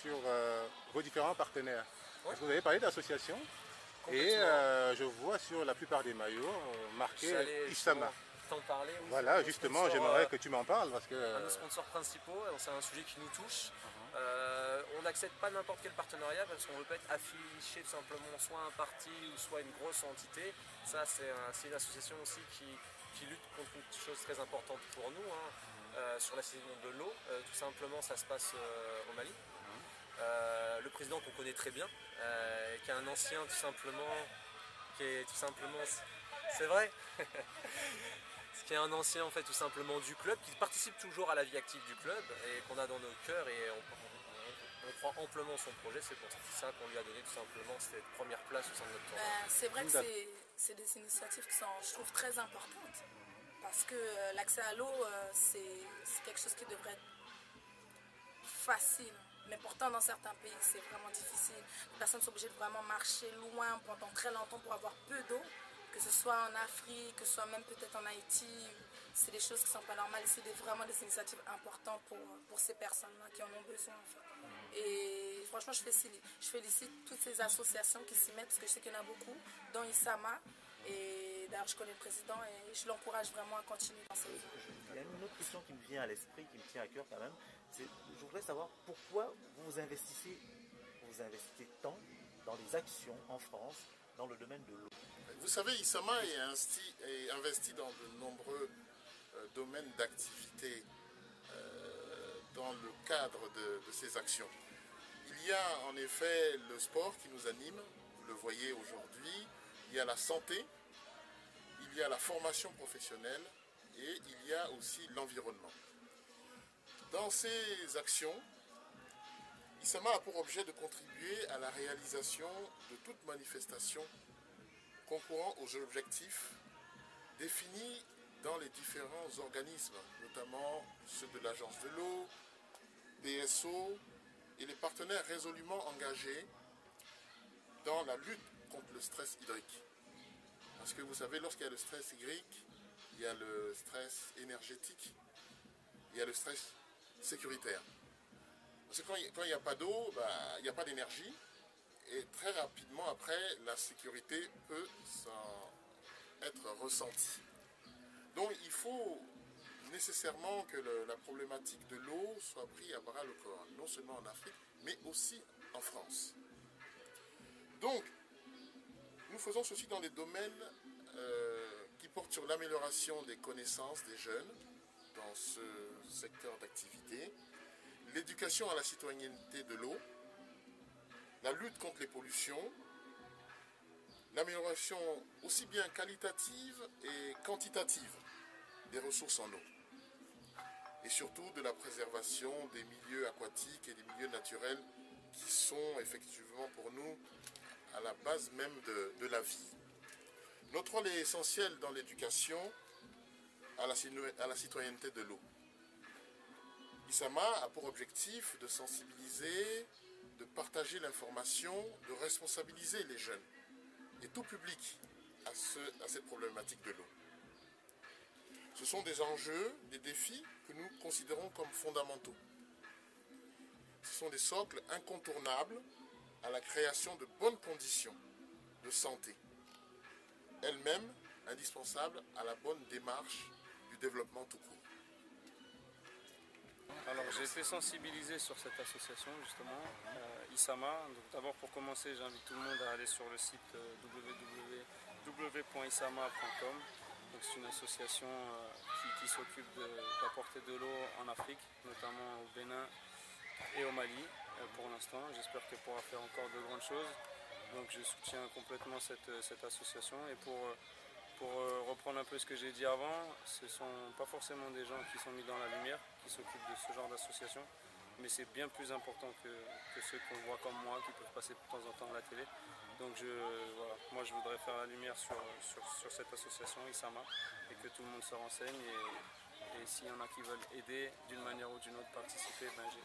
Sur vos différents partenaires. Parce que vous avez parlé d'associations et je vois sur la plupart des maillots marqué Isama. Parler, oui, voilà, justement, j'aimerais que tu m'en parles parce que... Un de nos sponsors principaux, c'est un sujet qui nous touche. On n'accepte pas n'importe quel partenariat parce qu'on ne veut pas être affiché tout simplement soit un parti ou soit une grosse entité. Ça, c'est une association aussi qui lutte contre une chose très importante pour nous, sur la saison de l'eau. Tout simplement, ça se passe au Mali. Le président qu'on connaît très bien, qui est un ancien tout simplement, c'est vrai qui est un ancien en fait tout simplement du club, qui participe toujours à la vie active du club et qu'on a dans nos cœurs et on croit amplement son projet. C'est pour ça qu'on lui a donné tout simplement cette première place au sein de notre tournoi. C'est vrai que c'est des initiatives qui sont, je trouve, très importantes parce que l'accès à l'eau, c'est quelque chose qui devrait être facile. Mais pourtant, dans certains pays, c'est vraiment difficile. Les personnes sont obligées de vraiment marcher loin pendant très longtemps pour avoir peu d'eau. Que ce soit en Afrique, que ce soit même peut-être en Haïti, c'est des choses qui ne sont pas normales. C'est vraiment des initiatives importantes pour ces personnes-là qui en ont besoin. En fait. Et franchement, je félicite toutes ces associations qui s'y mettent, parce que je sais qu'il y en a beaucoup, dont Isama. Et d'ailleurs, je connais le président et je l'encourage vraiment à continuer dans cette vie. Il y a une autre question qui me vient à l'esprit, qui me tient à cœur quand même. Je voudrais savoir pourquoi vous investissez tant dans les actions en France dans le domaine de l'eau. Vous savez, Isama est investi dans de nombreux domaines d'activité dans le cadre de ces actions. Il y a en effet le sport qui nous anime, vous le voyez aujourd'hui, il y a la santé, il y a la formation professionnelle et il y a aussi l'environnement. Dans ces actions, Isama a pour objet de contribuer à la réalisation de toute manifestation concourant aux objectifs définis dans les différents organismes, notamment ceux de l'Agence de l'eau, DSO et les partenaires résolument engagés dans la lutte contre le stress hydrique. Parce que vous savez, lorsqu'il y a le stress hydrique, il y a le stress énergétique, il y a le stress sécuritaire. Parce que quand il n'y a pas d'eau, il n'y a pas d'énergie. Et très rapidement après, la sécurité peut être ressentie. Donc il faut nécessairement que la problématique de l'eau soit prise à bras le corps, non seulement en Afrique, mais aussi en France. Donc, nous faisons ceci dans des domaines qui portent sur l'amélioration des connaissances des jeunes dans ce secteur d'activité, l'éducation à la citoyenneté de l'eau, la lutte contre les pollutions, l'amélioration aussi bien qualitative et quantitative des ressources en eau, et surtout de la préservation des milieux aquatiques et des milieux naturels qui sont effectivement pour nous à la base même de la vie. Notre rôle est essentiel dans l'éducation à la citoyenneté de l'eau. Isama a pour objectif de sensibiliser, de partager l'information, de responsabiliser les jeunes et tout public à cette problématique de l'eau. Ce sont des enjeux, des défis que nous considérons comme fondamentaux. Ce sont des socles incontournables à la création de bonnes conditions de santé, elles-mêmes indispensables à la bonne démarche du développement tout court. Alors j'ai été sensibilisé sur cette association justement, ISAMA. Donc d'abord pour commencer, j'invite tout le monde à aller sur le site www.isama.com. C'est une association qui s'occupe d'apporter de l'eau en Afrique, notamment au Bénin et au Mali pour l'instant. J'espère qu'elle pourra faire encore de grandes choses. Donc je soutiens complètement cette association. Et pour reprendre un peu ce que j'ai dit avant, ce ne sont pas forcément des gens qui sont mis dans la lumière, qui s'occupent de ce genre d'association, mais c'est bien plus important que ceux qu'on voit comme moi, qui peuvent passer de temps en temps à la télé. Donc voilà, moi je voudrais faire la lumière sur cette association ISAMA et que tout le monde se renseigne et s'il y en a qui veulent aider d'une manière ou d'une autre, participer, ben j'ai...